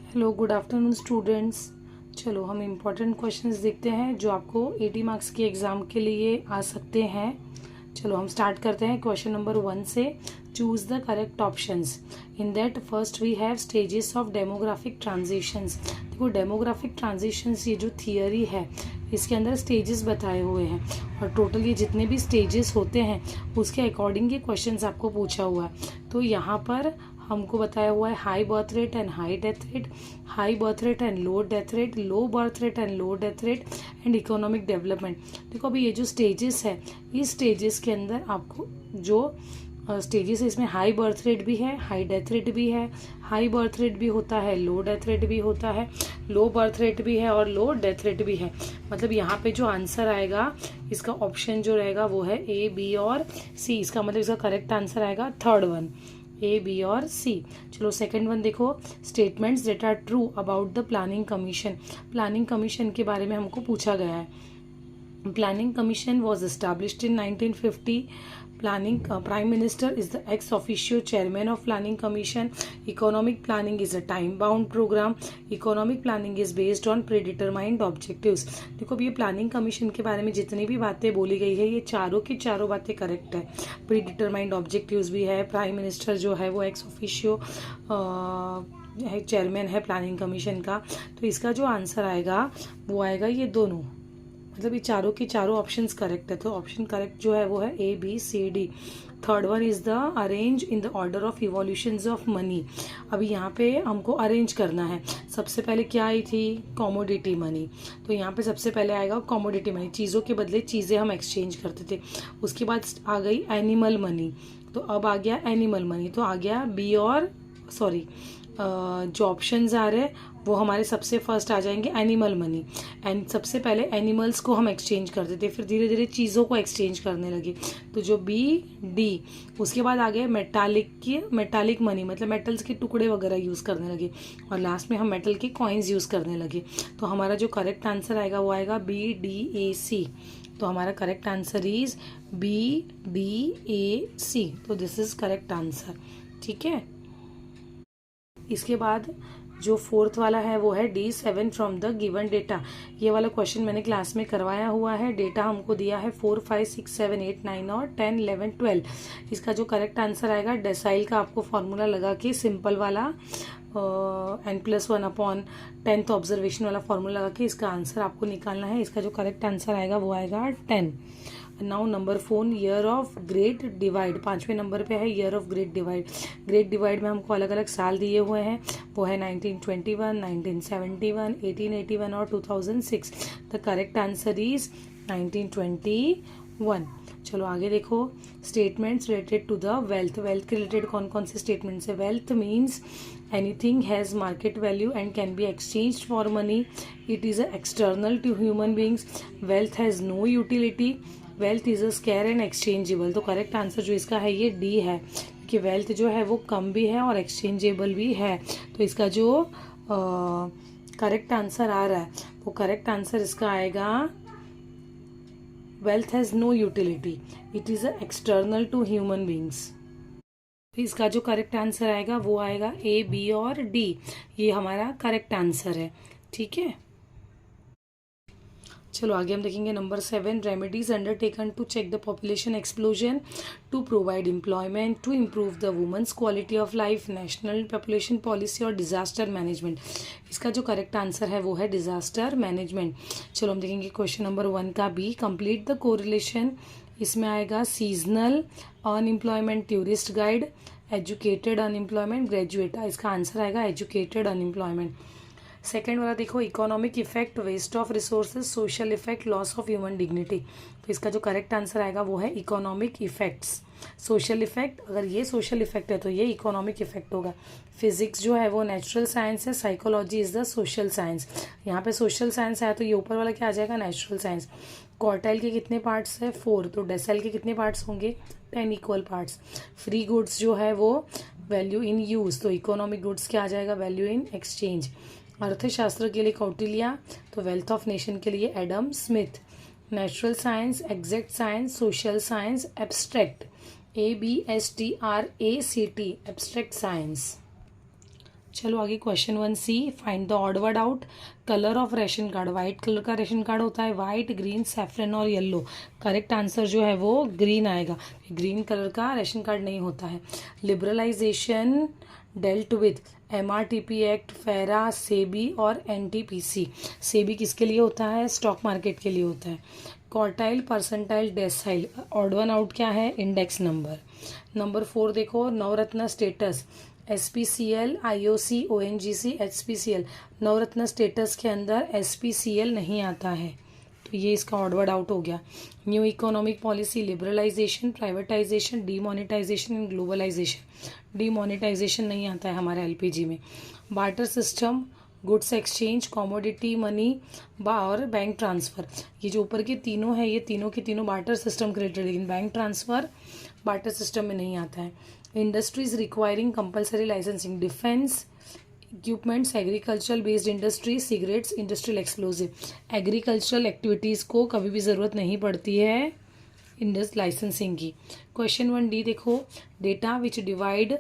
Hello, good afternoon students. चलो हम important questions देखते हैं जो आपको 80 मार्क्स के एग्ज़ाम के लिए आ सकते हैं। चलो हम स्टार्ट करते हैं क्वेश्चन नंबर 1 से। Choose the correct options. In that first we have stages of demographic transitions. देखो डेमोग्राफिक ट्रांजिशंस ये जो थियरी है इसके अंदर स्टेजेस बताए हुए हैं और टोटल ये जितने भी स्टेजेस होते हैं उसके अकॉर्डिंग ये क्वेश्चंस आपको पूछा हुआ है। तो यहाँ पर हमको बताया हुआ है high birth rate and high death rate, high birth rate and low death rate, low birth rate and low death rate and economic development. देखो अभी ये जो स्टेजेस है इस स्टेजेस के अंदर आपको जो स्टेजेस है इसमें हाई बर्थ रेट भी है, हाई डेथ रेट भी है, हाई बर्थ रेट भी होता है, लो डेथ रेट भी होता है, लो बर्थ रेट भी है और लो डेथ रेट भी है। मतलब यहाँ पे जो आंसर आएगा इसका ऑप्शन जो रहेगा वो है ए, बी और सी। इसका मतलब इसका करेक्ट आंसर आएगा थर्ड वन, ए, बी और सी। चलो सेकंड वन देखो, statements that are true about the planning commission. Planning commission के बारे में हमको पूछा गया है। Planning Commission was established in 1950. Prime Minister is the ex officio chairman of Planning Commission. Economic planning is a time bound program. Economic planning is based on predetermined objectives. देखो अब ये प्लानिंग कमीशन के बारे में जितनी भी बातें बोली गई है ये चारों की चारों बातें करेक्ट है। प्रीडिटरमाइंड ऑब्जेक्टिव्स भी है, प्राइम मिनिस्टर जो है वो एक्स ऑफिशियो चेयरमैन है प्लानिंग कमीशन का। तो इसका जो आंसर आएगा वो आएगा ये दोनों, मतलब ये चारों के चारों ऑप्शंस करेक्ट है। तो ऑप्शन करेक्ट जो है वो है A, B, C, D. Third one is the arrange in the order of evolutions of money. अभी यहाँ पे हमको अरेंज करना है। सबसे पहले क्या आई थी? Commodity money. तो यहाँ पे सबसे पहले आएगा कॉमोडिटी मनी, चीज़ों के बदले चीज़ें हम एक्सचेंज करते थे। उसके बाद आ गई एनिमल मनी, तो अब आ गया एनिमल मनी। तो आ गया बी और सॉरी जो ऑप्शंस आ रहे हैं वो हमारे सबसे फर्स्ट आ जाएंगे एनिमल मनी। एंड सबसे पहले एनिमल्स को हम एक्सचेंज करते थे, फिर धीरे धीरे चीज़ों को एक्सचेंज करने लगे। तो जो बी, डी, उसके बाद आ गए मेटालिक मनी, मतलब मेटल्स के टुकड़े वगैरह यूज़ करने लगे और लास्ट में हम मेटल के कॉइन्स यूज़ करने लगे। तो हमारा जो करेक्ट आंसर आएगा वो आएगा बी, डी, ए, सी। तो हमारा correct answer is B, D, A, C. तो दिस इज करेक्ट आंसर। ठीक है, इसके बाद जो फोर्थ वाला है वो है D7 from the given data. ये वाला क्वेश्चन मैंने क्लास में करवाया हुआ है। डेटा हमको दिया है 4, 5, 6, 7, 8, 9 और 10, 11, 12। इसका जो करेक्ट आंसर आएगा डेसाइल का आपको फॉर्मूला लगा के सिंपल वाला n+1/10th ऑब्जर्वेशन वाला फॉर्मूला लगा के इसका आंसर आपको निकालना है। इसका जो करेक्ट आंसर आएगा वो आएगा 10। Now number 4, year of great divide. 5वें नंबर पे है year of great divide. Great divide में हमको अलग अलग साल दिए हुए हैं, वो है 1921, 1971, 1881 और 2006। The correct answer is 1921। चलो आगे देखो, statements related to the wealth. Wealth के रिलेटेड कौन कौन से स्टेटमेंट्स है? Wealth means anything has market value and can be exchanged for money. It is external to human beings. Wealth has no utility. Wealth is a scarce and exchangeable. तो correct answer जो इसका है ये D है कि wealth जो है वो कम भी है और एक्सचेंजेबल भी है। तो इसका जो करेक्ट आंसर आ रहा है वो करेक्ट आंसर इसका आएगा wealth has no utility, it is external to human beings. इसका जो करेक्ट आंसर आएगा वो आएगा ए, बी और डी। ये हमारा करेक्ट आंसर है। ठीक है, चलो आगे हम देखेंगे number 7, remedies undertaken to check the population explosion, to provide employment, to improve the women's quality of life, national population policy और डिजास्टर मैनेजमेंट। इसका जो करेक्ट आंसर है वो है डिजास्टर मैनेजमेंट। चलो हम देखेंगे क्वेश्चन नंबर 1 का बी, कंप्लीट द कोरिलेशन। इसमें आएगा seasonal unemployment, tourist guide, educated unemployment, graduate. इसका आंसर आएगा एजुकेटेड अनएम्प्लॉयमेंट। सेकेंड वाला देखो, economic effect, waste of resources, social effect, loss of human dignity. तो इसका जो करेक्ट आंसर आएगा वो है इकोनॉमिक इफेक्ट्स। सोशल इफेक्ट, अगर ये सोशल इफेक्ट है तो ये इकोनॉमिक इफेक्ट होगा। फिजिक्स जो है वो नेचुरल साइंस है, psychology is the social science. यहाँ पे सोशल साइंस है तो ये ऊपर वाला क्या आ जाएगा? Natural science. क्वार्टाइल के कितने पार्ट्स है? 4। तो डेसाइल के कितने पार्ट्स होंगे? 10 इक्वल पार्ट्स। फ्री गुड्स जो है वो वैल्यू इन यूज, तो इकोनॉमिक गुड्स क्या आ जाएगा? Value in exchange. अर्थशास्त्र के लिए कौटिल्या, तो वेल्थ ऑफ नेशन के लिए Adam Smith. Natural science, exact science, social science, abstract, ABSTRACT, abstract science. चलो आगे question 1C, find the odd word out. Colour of ration card, white colour का ration card होता है, वाइट, ग्रीन, सैफरन और yellow. Correct answer जो है वो green आएगा, ग्रीन कलर का रेशन कार्ड नहीं होता है। Liberalisation dealt with MRTP act, FERA, SEBI और NTPC। सेबी किसके लिए होता है? स्टॉक मार्केट के लिए होता है। Quartile, percentile, decile, odd one out क्या है? Index number. नंबर 4 देखो, Navratna status, SPCL, IOC, ONGC, HPCL। Navratna status के अंदर SPCL नहीं आता है, तो ये इसका ऑड वर्ड आउट हो गया। New economic policy, liberalisation, privatisation, demonetisation and globalisation. Demonetisation नहीं आता है हमारे LPG में। Barter system, goods exchange, commodity money और बैंक ट्रांसफ़र। ये जो ऊपर के तीनों है, ये तीनों के तीनों बार्टर सिस्टम के रिलेटेड, लेकिन बैंक ट्रांसफ़र बार्टर सिस्टम में नहीं आता है। Industries requiring compulsory licensing, defence, equipments, agricultural based industry, cigarettes, industrial explosive. Agricultural activities को कभी भी ज़रूरत नहीं पड़ती है लाइसेंसिंग की। क्वेश्चन 1D देखो, data which divide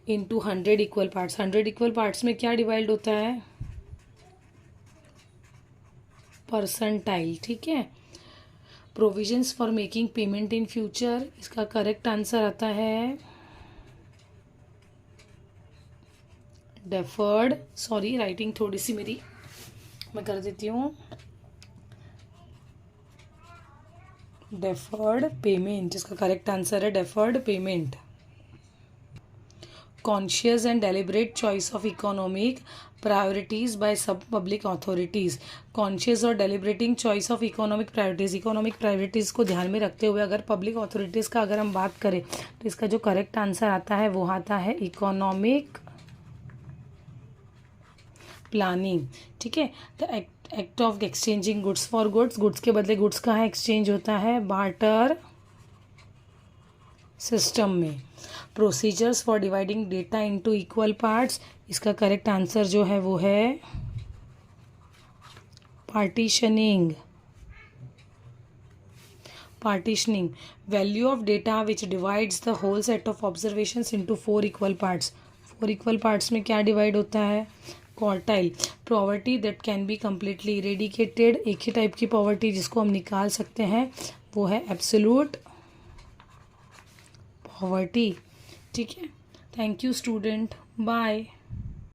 into 100 equal parts. 100 equal parts में क्या डिवाइड होता है? परसेंटाइल, ठीक है। Provisions for making payment in future, इसका करेक्ट आंसर आता है डेफर्ड। सॉरी, राइटिंग थोड़ी सी मेरी मैं कर देती हूँ। डेफर्ड पेमेंट, इसका करेक्ट आंसर है deferred payment. Conscious and deliberate choice of economic priorities by सब पब्लिक अथॉरिटीज़। कॉन्शियस और deliberating choice of economic priorities, economic priorities को ध्यान में रखते हुए अगर पब्लिक अथॉरिटीज़ का अगर हम बात करें तो इसका जो करेक्ट आंसर आता है वो आता है इकोनॉमिक प्लानिंग, ठीक है। तो act of exchanging goods for goods, goods के बदले गुड्स का एक्सचेंज होता है बार्टर सिस्टम में। Procedures for dividing data into equal parts, इसका करेक्ट आंसर जो है वो है partitioning. Partitioning, value of data which divides the whole set of observations into 4 equal parts. 4 equal parts में क्या डिवाइड होता है? Quartile, poverty that can be completely eradicated, एक ही टाइप की पॉवर्टी जिसको हम निकाल सकते हैं वो है एब्सोल्यूट पॉवर्टी, ठीक है। Thank you student, bye.